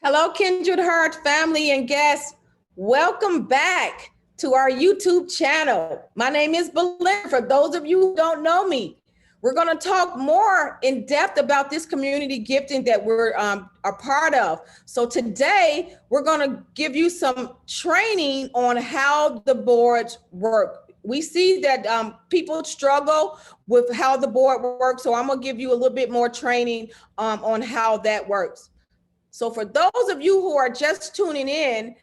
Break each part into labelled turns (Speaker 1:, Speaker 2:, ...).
Speaker 1: Hello, Kindred Heart family and guests. Welcome back to our YouTube channel. My name is Belinda. For those of you who don't know me, we're going to talk more in depth about this community gifting that we're a part of. So today, we're going to give you some training on how the boards work. We see that people struggle with how the board works, so I'm going to give you a little bit more training on how that works. So for those of you who are just tuning in,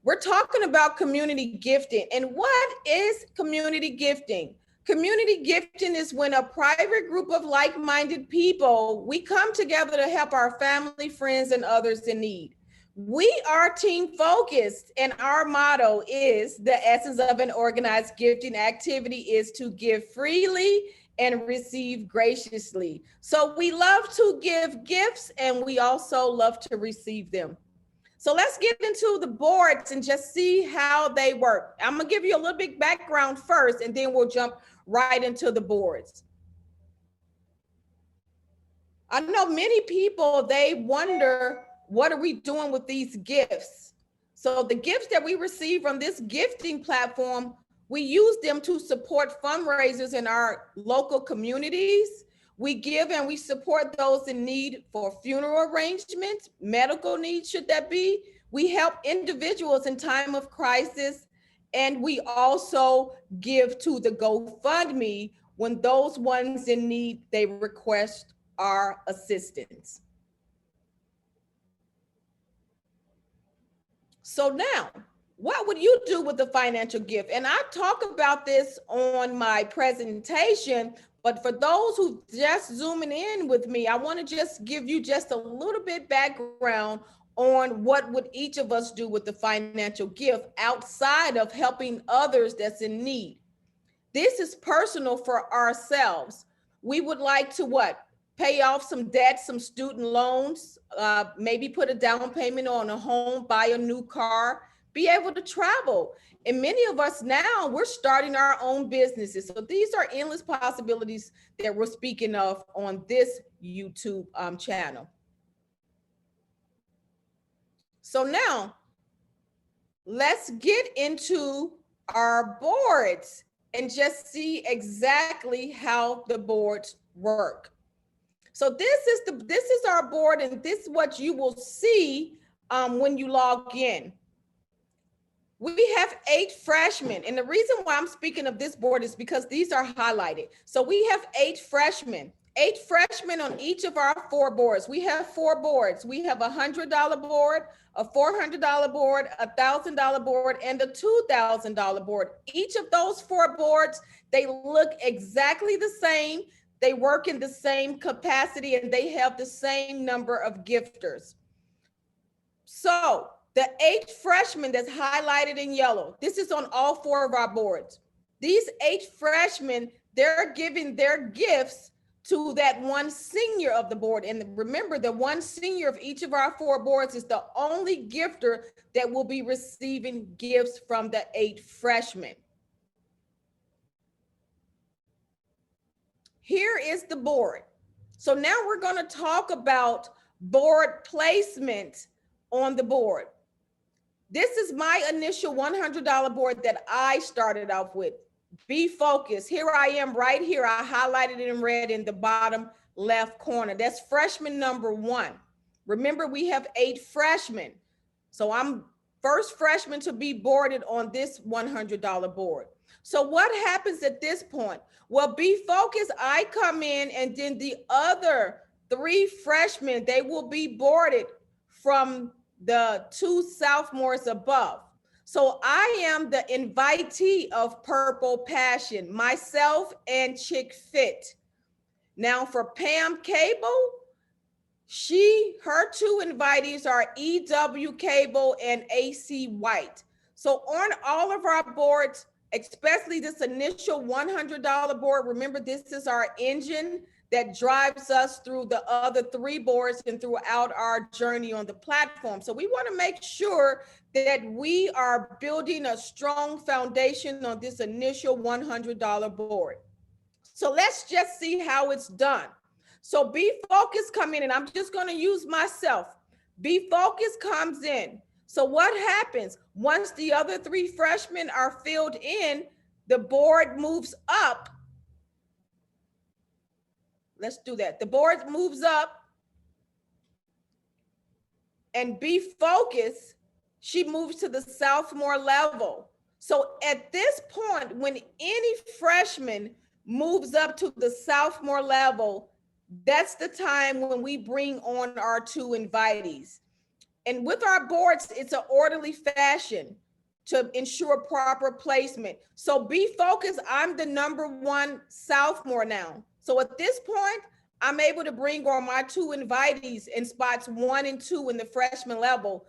Speaker 1: we're talking about community gifting. And what is community gifting? Community gifting is when a private group of like-minded people, we come together to help our family, friends, and others in need. We are team focused, and our motto is the essence of an organized gifting activity is to give freely and receive graciously. So we love to give gifts and we also love to receive them. So let's get into the boards and just see how they work. I'm gonna give you a little bit background first and then we'll jump right into the boards. I know many people, they wonder, what are we doing with these gifts? So the gifts that we receive from this gifting platform, we use them to support fundraisers in our local communities. We give and we support those in need for funeral arrangements, medical needs, should that be. We help individuals in time of crisis, and we also give to the GoFundMe when those ones in need, they request our assistance. So now, what would you do with the financial gift? And I talk about this on my presentation, but for those who just zooming in with me, I want to just give you just a little bit background on what would each of us do with the financial gift outside of helping others that's in need. This is personal for ourselves. We would like to what? Pay off some debt, some student loans, maybe put a down payment on a home, buy a new car, be able to travel. And many of us now, we're starting our own businesses. So these are endless possibilities that we're speaking of on this YouTube channel. So now, let's get into our boards and just see exactly how the boards work. So this is our board, and this is what you will see when you log in. We have 8 freshmen, and the reason why I'm speaking of this board is because these are highlighted. So we have 8 freshmen. 8 freshmen on each of our 4 boards. We have 4 boards. We have a $100 board, a $400 board, a $1,000 board, and a $2,000 board. Each of those 4 boards, they look exactly the same. They work in the same capacity and they have the same number of gifters. So the 8 freshmen that's highlighted in yellow, this is on all 4 of our boards. These 8 freshmen, they're giving their gifts to that one senior of the board. And remember, the one senior of each of our 4 boards is the only gifter that will be receiving gifts from the 8 freshmen. Here is the board. So now we're going to talk about board placement on the board. This is my initial $100 board that I started off with. Be focused. Here I am right here. I highlighted it in red in the bottom left corner. That's freshman number 1. Remember, we have 8 freshmen. So I'm first freshman to be boarded on this $100 board. So what happens at this point? Well, be focused. I come in and then the other 3 freshmen, they will be boarded from the 2 sophomores above. So I am the invitee of Purple Passion, myself and Chick Fit. Now for Pam Cable, her 2 invitees are EW Cable and AC White. So on all of our boards, especially this initial $100 board, remember this is our engine that drives us through the other 3 boards and throughout our journey on the platform. So we want to make sure that we are building a strong foundation on this initial $100 board. So let's just see how it's done. So be focused, come in, and I'm just going to use myself. Be Focused comes in. So what happens once the other three freshmen are filled in, the board moves up. Let's do that. The board moves up, and Be Focused, she moves to the sophomore level. So at this point, when any freshman moves up to the sophomore level, that's the time when we bring on our two invitees. And with our boards, it's an orderly fashion to ensure proper placement. So Be Focused, I'm the number one sophomore now. So at this point, I'm able to bring on my two invitees in spots 1 and 2 in the freshman level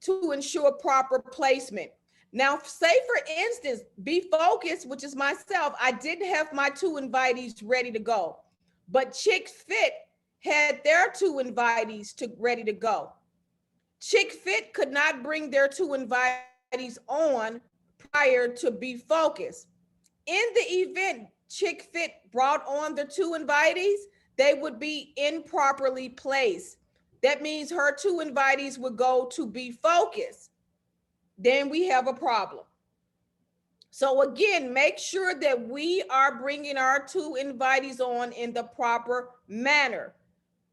Speaker 1: to ensure proper placement. Now, say for instance, Be Focused, which is myself, I didn't have my two invitees ready to go, but Chick Fit had their two invitees ready to go. Chick Fit could not bring their two invitees on prior to Be Focused. In the event Chick Fit brought on the two invitees, they would be improperly placed. That means her two invitees would go to Be Focused. Then we have a problem. So again, make sure that we are bringing our two invitees on in the proper manner.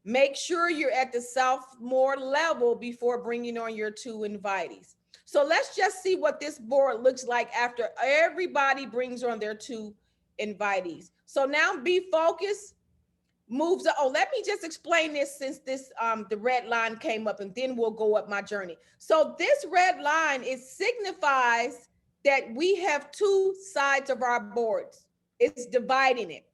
Speaker 1: Make sure you're at the sophomore level before bringing on your two invitees. So let's just see what this board looks like after everybody brings on their two invitees. So now Be Focused moves. Oh, let me just explain this since this the red line came up, and then we'll go up my journey. So this red line, it signifies that we have two sides of our boards. It's dividing it.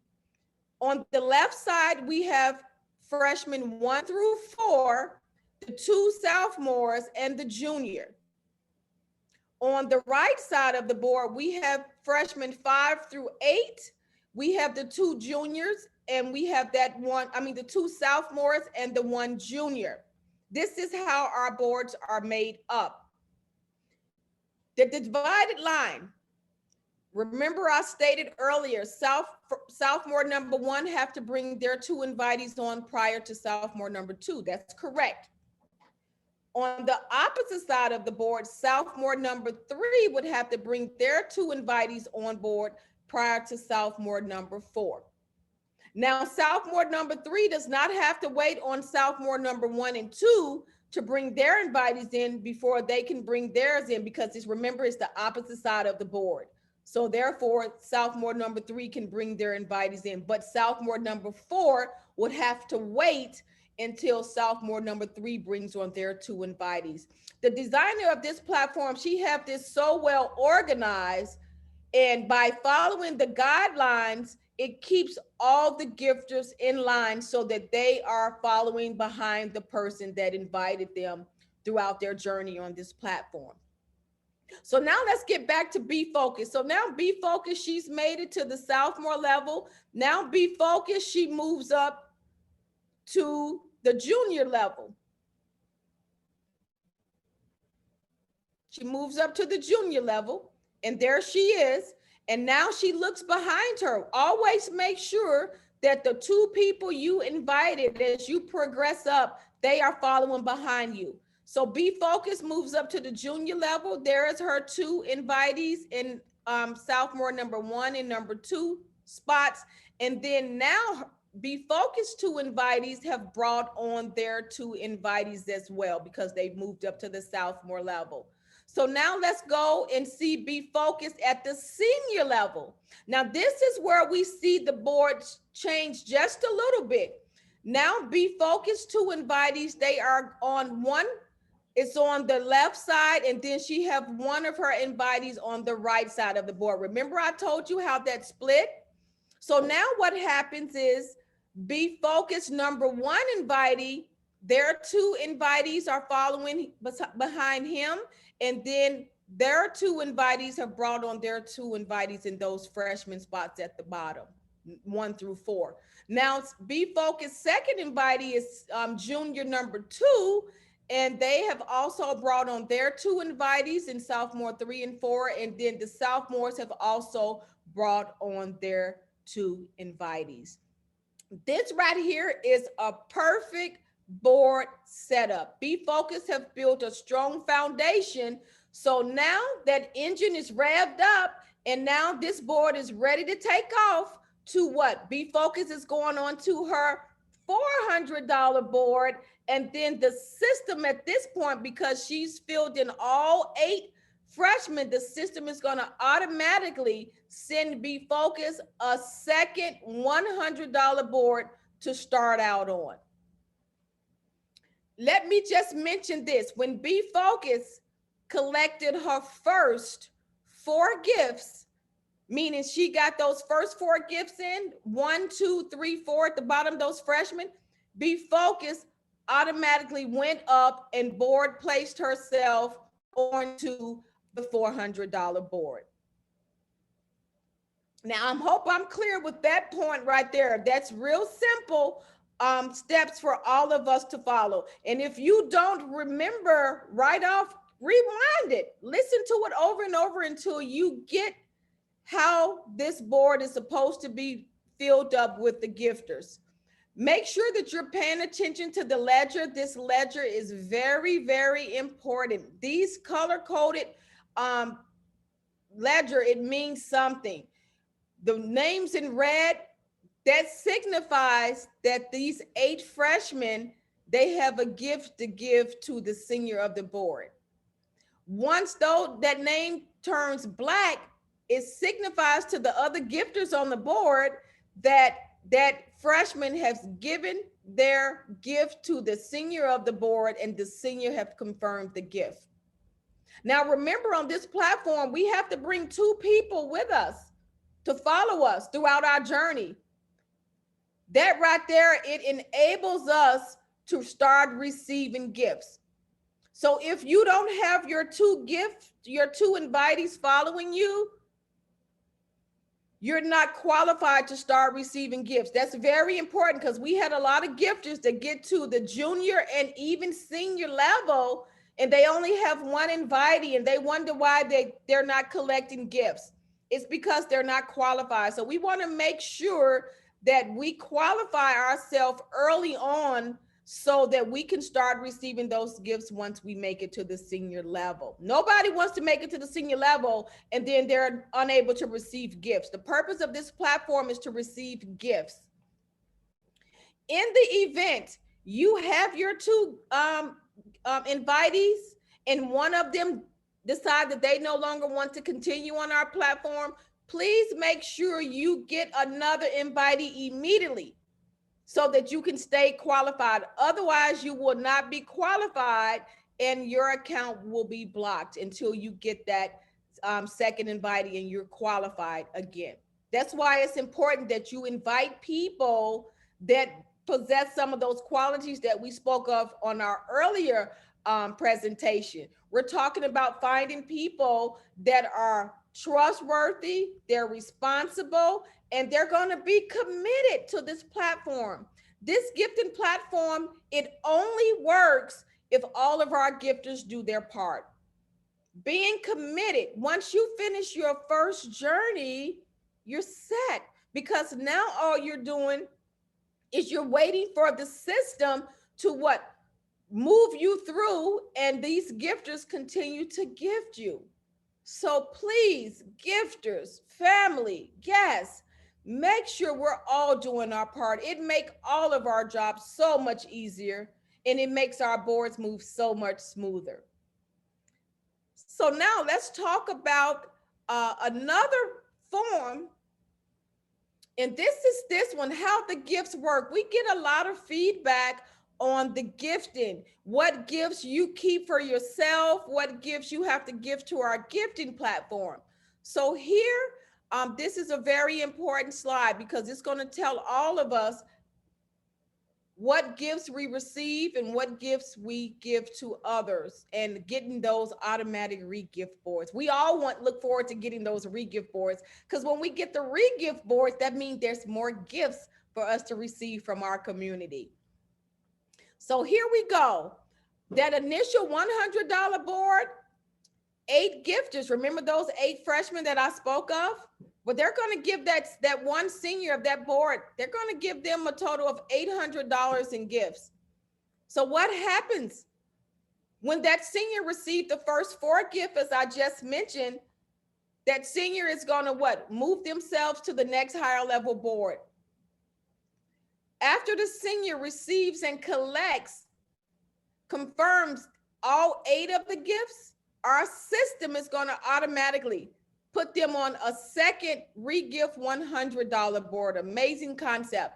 Speaker 1: On the left side, we have freshmen 1 through 4, the two sophomores, and the junior. On the right side of the board, we have freshmen 5 through 8. We have the two juniors, and we have the two sophomores and the one junior. This is how our boards are made up. The divided line. Remember, I stated earlier, sophomore number 1 have to bring their two invitees on prior to sophomore number 2. That's correct. On the opposite side of the board, sophomore number 3 would have to bring their two invitees on board prior to sophomore number 4. Now, sophomore number 3 does not have to wait on sophomore number 1 and 2 to bring their invitees in before they can bring theirs in, because remember, it's the opposite side of the board. So therefore, sophomore number 3 can bring their invitees in, but sophomore number 4 would have to wait until sophomore number 3 brings on their two invitees. The designer of this platform, she have this so well organized, and by following the guidelines, it keeps all the gifters in line so that they are following behind the person that invited them throughout their journey on this platform. So now let's get back to Be Focused. So now Be Focused, she's made it to the sophomore level. Now Be Focused, she moves up to the junior level. She moves up to the junior level, and there she is. And now she looks behind her. Always make sure that the two people you invited as you progress up, they are following behind you. So Be Focused moves up to the junior level. There is her two invitees in sophomore number 1 and number 2 spots. And then now Be Focused two invitees have brought on their two invitees as well, because they've moved up to the sophomore level. So now let's go and see Be Focused at the senior level. Now this is where we see the board change just a little bit. Now Be Focused two invitees, they are on one. It's on the left side, and then she have one of her invitees on the right side of the board. Remember, I told you how that split? So now what happens is Be Focused number 1 invitee, their two invitees are following behind him, and then their two invitees have brought on their two invitees in those freshman spots at the bottom, 1 through 4. Now Be Focused second invitee is junior number 2, and they have also brought on their two invitees in sophomore 3 and 4, and then the sophomores have also brought on their two invitees. This right here is a perfect board setup. Be Focused have built a strong foundation. So now that engine is revved up, and now this board is ready to take off to what? Be Focused is going on to her $400 board. And then the system at this point, because she's filled in all 8 freshmen, the system is going to automatically send Be Focused a second $100 board to start out on. Let me just mention this. When Be Focused collected her first 4 gifts, meaning she got those first 4 gifts in, 1, 2, 3, 4 at the bottom, those freshmen, Be Focused automatically went up and board placed herself onto the $400 board. Now, I hope I'm clear with that point right there. That's real simple steps for all of us to follow. And if you don't remember right off, rewind it. Listen to it over and over until you get how this board is supposed to be filled up with the gifters. Make sure that you're paying attention to the ledger. This ledger is very, very important. These color-coded ledger, it means something. The names in red, that signifies that these 8 freshmen, they have a gift to give to the senior of the board. Once though that name turns black, it signifies to the other gifters on the board that that freshman has given their gift to the senior of the board, and the senior have confirmed the gift. Now, remember, on this platform, we have to bring 2 people with us to follow us throughout our journey. That right there, it enables us to start receiving gifts. So if you don't have your 2 invitees following you, you're not qualified to start receiving gifts. That's very important, because we had a lot of gifters that get to the junior and even senior level, and they only have 1 invitee, and they wonder why they're not collecting gifts. It's because they're not qualified. So we want to make sure that we qualify ourselves early on so that we can start receiving those gifts once we make it to the senior level. Nobody wants to make it to the senior level and then they're unable to receive gifts. The purpose of this platform is to receive gifts. In the event you have your 2 invitees, and one of them decide that they no longer want to continue on our platform, please make sure you get another invitee immediately so that you can stay qualified. Otherwise, you will not be qualified and your account will be blocked until you get that second invitee and you're qualified again. That's why it's important that you invite people that possess some of those qualities that we spoke of on our earlier presentation. We're talking about finding people that are trustworthy, they're responsible, and they're going to be committed to this platform. This gifting platform, it only works if all of our gifters do their part. Being committed, once you finish your first journey, you're set, because now all you're doing is you're waiting for the system to what? Move you through, and these gifters continue to gift you. So please, gifters, family, guests, make sure we're all doing our part. It makes all of our jobs so much easier, and it makes our boards move so much smoother. So now let's talk about another form. And this is this one, how the gifts work. We get a lot of feedback on the gifting. What gifts you keep for yourself, what gifts you have to give to our gifting platform. So here, this is a very important slide, because it's going to tell all of us what gifts we receive and what gifts we give to others, and getting those automatic re-gift boards. We all look forward to getting those re-gift boards, because when we get the re-gift boards, that means there's more gifts for us to receive from our community. So here we go. That initial $100 board, 8 gifters. Remember those 8 freshmen that I spoke of? Well, they're going to give that one senior of that board, they're going to give them a total of $800 in gifts. So what happens when that senior received the first 4 gifts, as I just mentioned? That senior is going to what? Move themselves to the next higher level board. After the senior receives and collects, confirms all 8 of the gifts, our system is going to automatically put them on a second re-gift $100 board. Amazing concept.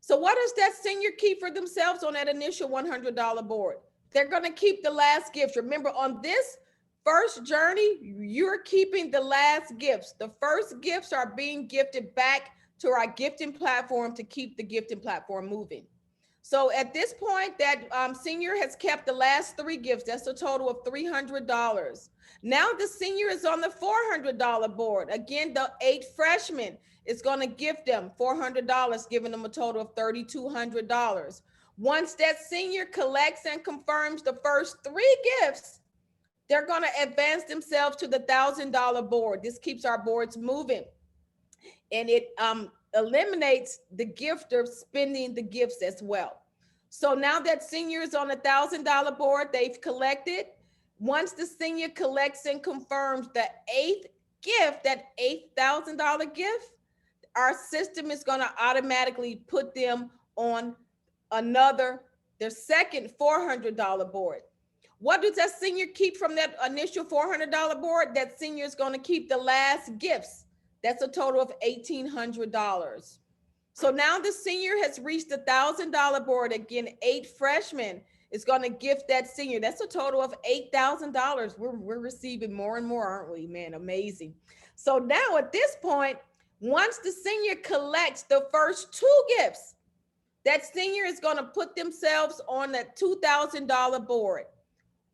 Speaker 1: So what does that senior keep for themselves on that initial $100 board? They're going to keep the last gift. Remember, on this first journey, you're keeping the last gifts. The first gifts are being gifted back to our gifting platform to keep the gifting platform moving. So at this point, that senior has kept the last 3 gifts. That's a total of $300. Now the senior is on the $400 board. Again, the 8 freshmen is going to gift them $400, giving them a total of $3,200. Once that senior collects and confirms the first 3 gifts, they're going to advance themselves to the $1,000 board. This keeps our boards moving. And it eliminates the gifter spending the gifts as well. So now that senior is on a $1,000 board, they've collected. Once the senior collects and confirms the 8th gift, that $8,000 gift, our system is going to automatically put them on their second $400 board. What does that senior keep from that initial $400 board? That senior is going to keep the last gifts. That's a total of $1,800. So now the senior has reached the $1,000 board. Again, 8 freshmen is going to gift that senior. That's a total of $8,000. We're receiving more and more, aren't we? Man, amazing. So now at this point, once the senior collects the first 2 gifts, that senior is going to put themselves on that $2,000 board.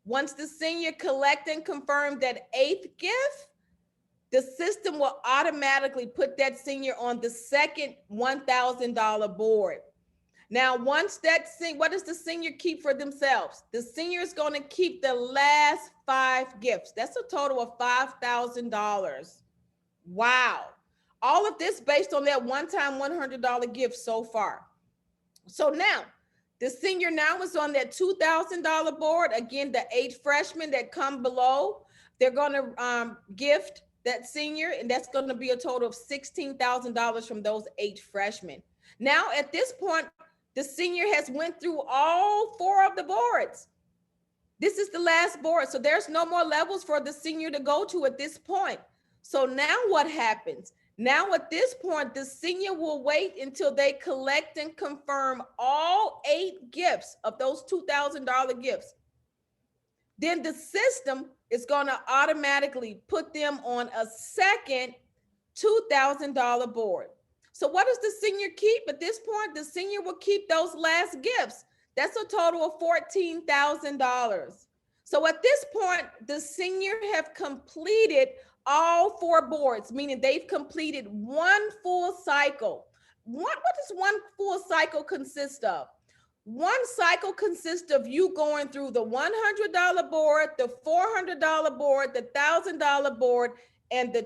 Speaker 1: Once the senior collect and confirm that 8th gift, the system will automatically put that senior on the second $1,000 board. Now, once that what does the senior keep for themselves? The senior is going to keep the last 5 gifts. That's a total of $5,000. Wow. All of this based on that one-time $100 gift so far. So now, the senior now is on that $2,000 board. Again, the 8 freshmen that come below, they're going to gift that senior, and that's going to be a total of $16,000 from those 8 freshmen. Now, at this point, the senior has went through all 4 of the boards. This is the last board, so there's no more levels for the senior to go to at this point. So now what happens? Now at this point, the senior will wait until they collect and confirm all 8 gifts of those $2,000 gifts. Then the system is going to automatically put them on a second $2,000 board. So what does the senior keep? At this point, the senior will keep those last gifts. That's a total of $14,000. So at this point, the senior have completed all 4 boards, meaning they've completed 1 full cycle. What does 1 full cycle consist of? 1 cycle consists of you going through the $100 board, the $400 board, the $1,000 board, and the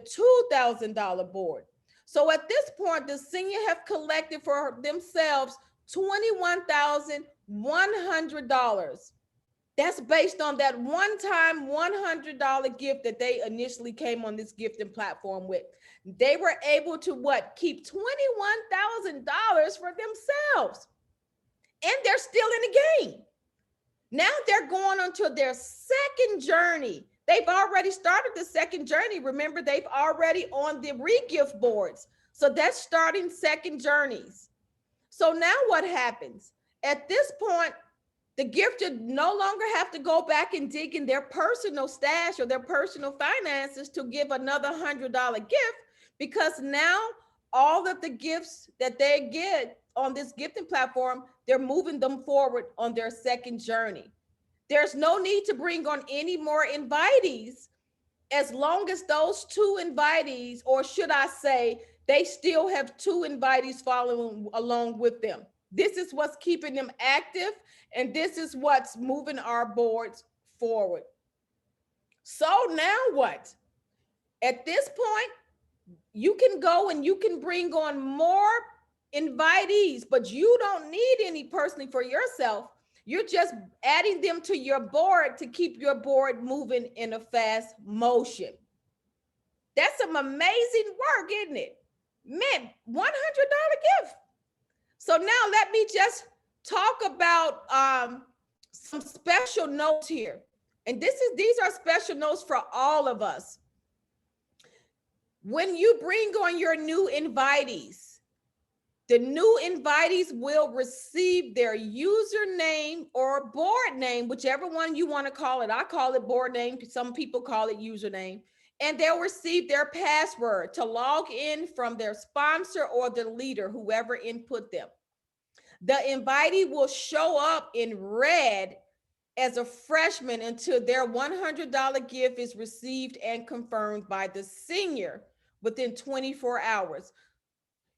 Speaker 1: $2,000 board. So at this point, the senior have collected for themselves $21,100. That's based on that one-time $100 gift that they initially came on this gifting platform with. They were able to keep $21,000 for themselves. And they're still in the game. Now they're going on to their second journey. They've already started the second journey. Remember, they've already on the re-gift boards. So that's starting second journeys. So now what happens? At this point, the gifter no longer have to go back and dig in their personal stash or their personal finances to give another $100 gift, because now all of the gifts that they get on this gifting platform, they're moving them forward on their second journey. There's no need to bring on any more invitees as long as those 2 invitees, or should I say, they still have 2 invitees following along with them. This is what's keeping them active, and this is what's moving our boards forward. So now what? At this point, you can go and you can bring on more invitees, but you don't need any personally for yourself. You're just adding them to your board to keep your board moving in a fast motion. That's some amazing work, isn't it? Man, $100 gift. So now let me just talk about some special notes here. And these are special notes for all of us. When you bring on your new invitees, the new invitees will receive their username or board name, whichever one you want to call it. I call it board name. Some people call it username. And they'll receive their password to log in from their sponsor or the leader, whoever input them. The invitee will show up in red as a freshman until their $100 gift is received and confirmed by the senior within 24 hours.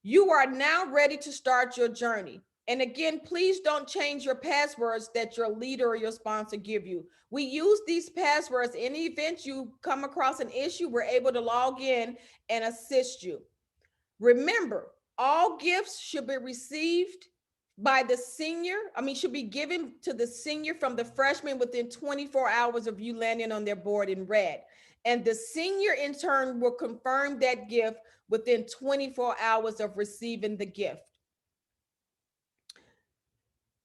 Speaker 1: You are now ready to start your journey. And again, please don't change your passwords that your leader or your sponsor give you. We use these passwords in the event you come across an issue, we're able to log in and assist you. Remember, all gifts should be received by the senior, should be given to the senior from the freshman within 24 hours of you landing on their board in red. And the senior in turn will confirm that gift within 24 hours of receiving the gift.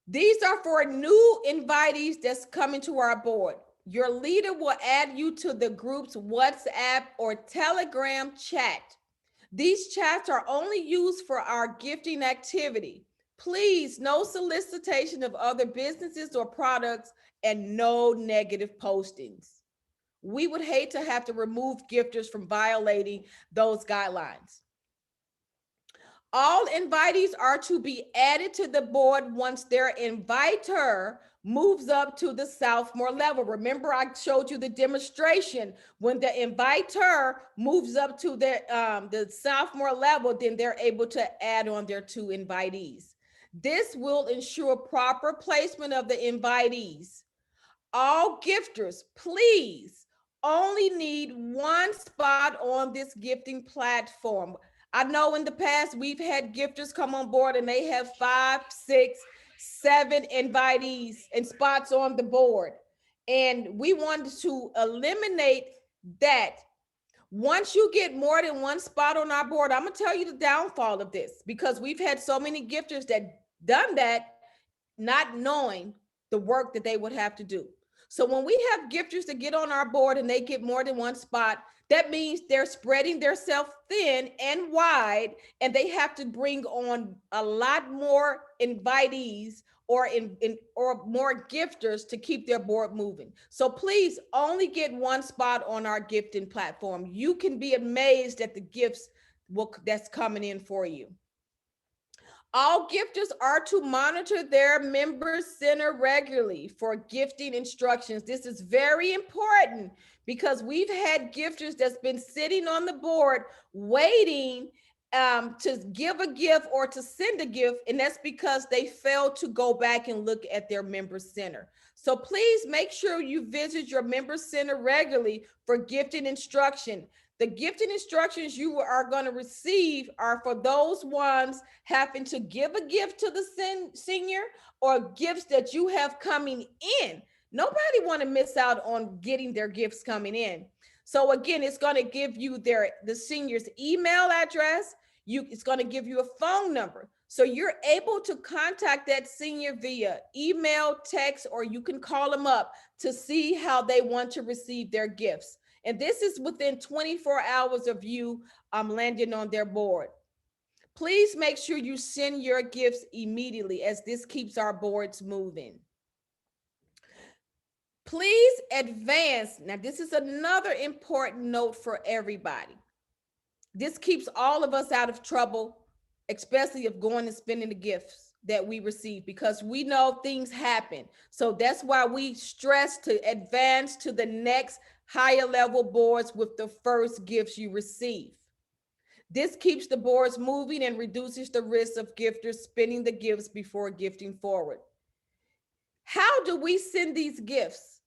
Speaker 1: These are for new invitees that's coming to our board. Your leader will add you to the group's WhatsApp or Telegram chat. These chats are only used for our gifting activity. Please, no solicitation of other businesses or products and no negative postings. We would hate to have to remove gifters from violating those guidelines. All invitees are to be added to the board once their inviter moves up to the sophomore level. Remember, I showed you the demonstration. When the inviter moves up to the sophomore level, then they're able to add on their two invitees. This will ensure proper placement of the invitees. All gifters, please only need one spot on this gifting platform. I know in the past we've had gifters come on board and they have 5, 6, 7 invitees and spots on the board. And we wanted to eliminate that. Once you get more than one spot on our board, I'm gonna tell you the downfall of this, because we've had so many gifters that done that, not knowing the work that they would have to do. So when we have gifters that get on our board and they get more than one spot, that means they're spreading themselves thin and wide, and they have to bring on a lot more invitees or more gifters to keep their board moving. So please only get one spot on our gifting platform. You can be amazed at the gifts that's coming in for you. All gifters are to monitor their member center regularly for gifting instructions. This is very important because we've had gifters that's been sitting on the board waiting to give a gift or to send a gift, and that's because they failed to go back and look at their member center. So please make sure you visit your member center regularly for gifting instruction. The gifting instructions you are going to receive are for those ones having to give a gift to the senior or gifts that you have coming in. Nobody want to miss out on getting their gifts coming in. So again, it's going to give you the senior's email address. It's going to give you a phone number. So you're able to contact that senior via email, text, or you can call them up to see how they want to receive their gifts. And this is within 24 hours of you landing on their board. Please make sure you send your gifts immediately, as this keeps our boards moving. Please advance. Now, this is another important note for everybody. This keeps all of us out of trouble, especially of going and spending the gifts that we receive, because we know things happen. So that's why we stress to advance to the next higher level boards with the first gifts you receive. This keeps the boards moving and reduces the risk of gifters spending the gifts before gifting forward. How do we send these gifts?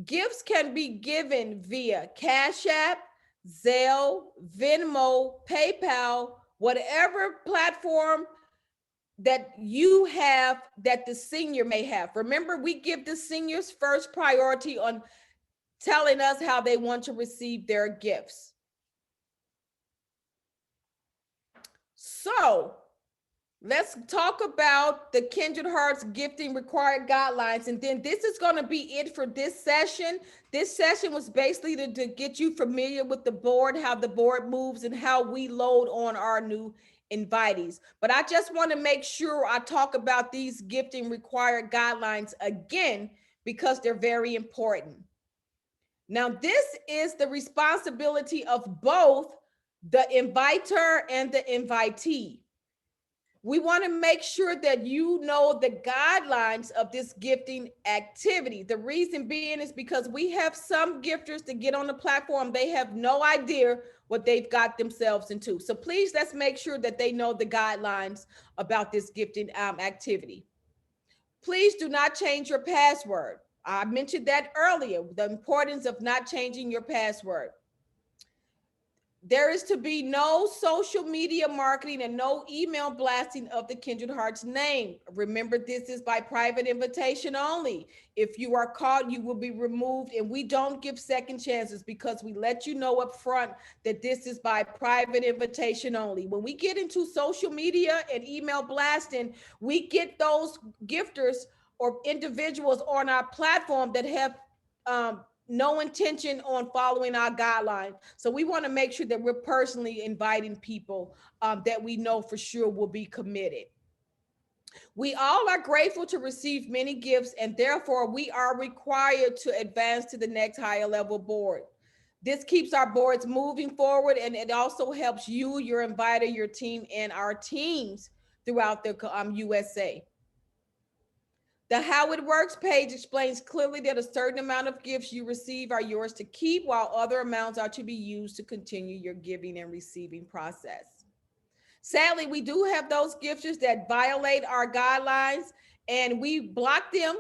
Speaker 1: Gifts can be given via Cash App, Zelle, Venmo, PayPal, whatever platform that you have that the senior may have. Remember, we give the seniors first priority on telling us how they want to receive their gifts. So let's talk about the Kindred Hearts gifting required guidelines. And then this is going to be it for this session. This session was basically to get you familiar with the board, how the board moves, and how we load on our new invitees. But I just want to make sure I talk about these gifting required guidelines again, because they're very important. Now, this is the responsibility of both the inviter and the invitee. We want to make sure that you know the guidelines of this gifting activity. The reason being is because we have some gifters that get on the platform, they have no idea what they've got themselves into. So please, let's make sure that they know the guidelines about this gifting activity. Please do not change your password. I mentioned that earlier, the importance of not changing your password. There is to be no social media marketing and no email blasting of the Kindred Hearts name. Remember, this is by private invitation only. If you are caught, you will be removed, and we don't give second chances because we let you know up front that this is by private invitation only. When we get into social media and email blasting, we get those gifters or individuals on our platform that have no intention on following our guidelines. So we want to make sure that we're personally inviting people that we know for sure will be committed. We all are grateful to receive many gifts, and therefore we are required to advance to the next higher level board. This keeps our boards moving forward, and it also helps you, your inviter, your team, and our teams throughout the USA. The How It Works page explains clearly that a certain amount of gifts you receive are yours to keep, while other amounts are to be used to continue your giving and receiving process. Sadly, we do have those gifters that violate our guidelines, and we block them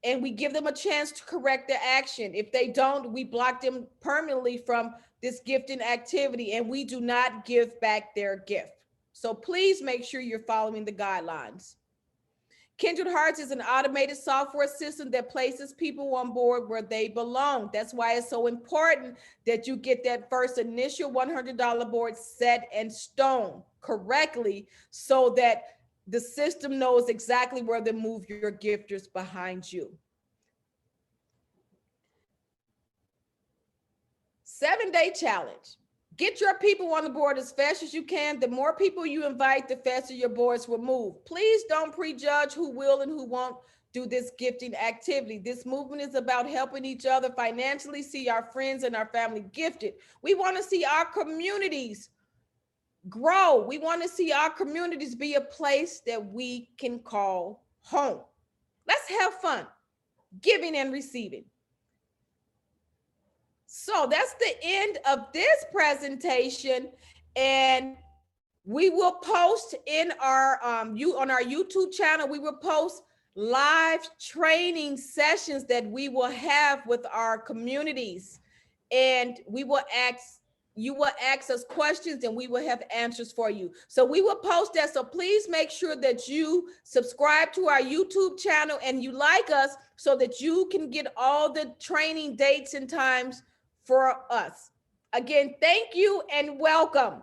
Speaker 1: and we give them a chance to correct their action. If they don't, we block them permanently from this gifting activity, and we do not give back their gift. So please make sure you're following the guidelines. Kindred Hearts is an automated software system that places people on board where they belong. That's why it's so important that you get that first initial $100 board set in stone correctly, so that the system knows exactly where to move your gifters behind you. 7-day challenge. Get your people on the board as fast as you can. The more people you invite, the faster your boards will move. Please don't prejudge who will and who won't do this gifting activity. This movement is about helping each other financially see our friends and our family gifted. We want to see our communities grow. We want to see our communities be a place that we can call home. Let's have fun giving and receiving. So that's the end of this presentation, and we will post in our on our YouTube channel. We will post live training sessions that we will have with our communities, and we will you will ask us questions and we will have answers for you. So we will post that. So please make sure that you subscribe to our YouTube channel and you like us, so that you can get all the training dates and times for us. Again, thank you and welcome.